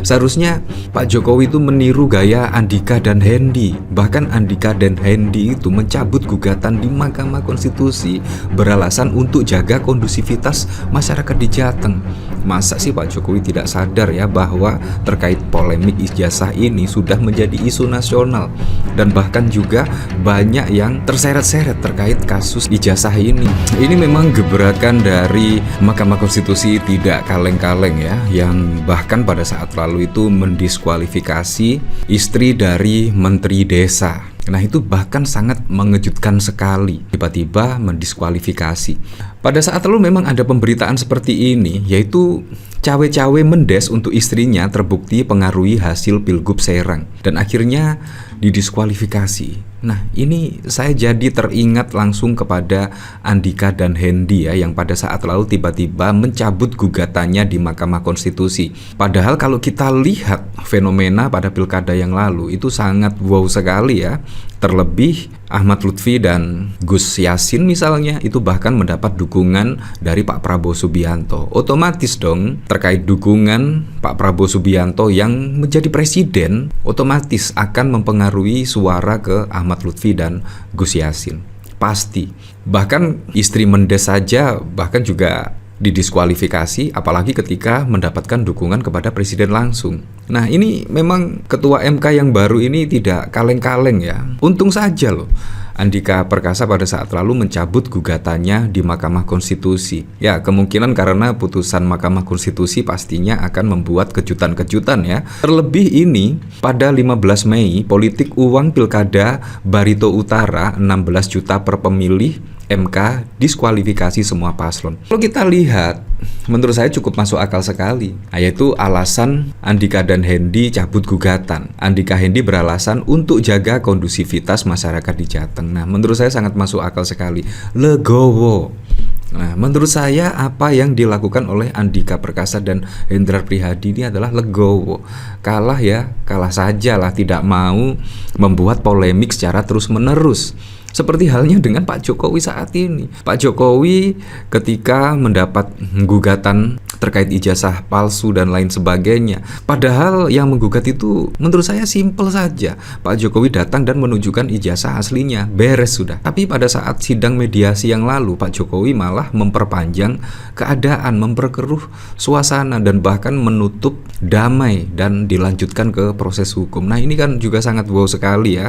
Seharusnya Pak Jokowi itu meniru gaya Andika dan Hendy. Bahkan Andika dan Hendy itu mencabut gugatan di Mahkamah Konstitusi beralasan untuk jaga kondusivitas masyarakat di Jateng. Masa sih Pak Jokowi tidak sadar ya bahwa terkait polemik ijazah ini sudah menjadi isu nasional, dan bahkan juga banyak yang terseret-seret terkait kasus ijazah ini. Ini memang gebrakan dari Mahkamah Konstitusi tidak kaleng-kaleng ya, yang bahkan pada saat lalu itu mendiskualifikasi istri dari Menteri Desa. Nah itu bahkan sangat mengejutkan sekali, tiba-tiba mendiskualifikasi. Pada saat lalu memang ada pemberitaan seperti ini, yaitu cawe-cawe mendes untuk istrinya terbukti pengaruhi hasil Pilgub Serang dan akhirnya didiskualifikasi. Nah ini saya jadi teringat langsung kepada Andika dan Hendy ya, yang pada saat lalu tiba-tiba mencabut gugatannya di Mahkamah Konstitusi. Padahal kalau kita lihat fenomena pada pilkada yang lalu itu sangat wow sekali ya. Terlebih Ahmad Lutfi dan Gus Yassin misalnya itu bahkan mendapat dukungan dari Pak Prabowo Subianto. Otomatis dong terkait dukungan Pak Prabowo Subianto yang menjadi presiden, otomatis akan mempengaruhi suara ke Ahmad Lutfi dan Gus Yassin. Pasti. Bahkan istri Mendes saja bahkan juga didiskualifikasi, apalagi ketika mendapatkan dukungan kepada presiden langsung. Nah ini memang ketua MK yang baru ini tidak kaleng-kaleng ya. Untung saja loh Andika Perkasa pada saat lalu mencabut gugatannya di Mahkamah Konstitusi. Ya kemungkinan karena putusan Mahkamah Konstitusi pastinya akan membuat kejutan-kejutan ya. Terlebih ini pada 15 Mei politik uang pilkada Barito Utara 16 juta per pemilih, MK diskualifikasi semua paslon. Kalau kita lihat, menurut saya cukup masuk akal sekali, yaitu alasan Andika dan Hendy cabut gugatan. Andika Hendy beralasan untuk jaga kondusivitas masyarakat di Jateng. Nah, menurut saya sangat masuk akal sekali. Legowo. Nah, menurut saya apa yang dilakukan oleh Andika Perkasa dan Hendrar Prihadi ini adalah legowo. Kalah ya, kalah sajalah, tidak mau membuat polemik secara terus-menerus. Seperti halnya dengan Pak Jokowi saat ini. Pak Jokowi ketika mendapat gugatan terkait ijazah palsu dan lain sebagainya. Padahal yang menggugat itu menurut saya simpel saja. Pak Jokowi datang dan menunjukkan ijazah aslinya, beres sudah. Tapi pada saat sidang mediasi yang lalu, Pak Jokowi malah memperpanjang keadaan, memperkeruh suasana dan bahkan menutup damai dan dilanjutkan ke proses hukum. Nah ini kan juga sangat wow sekali ya.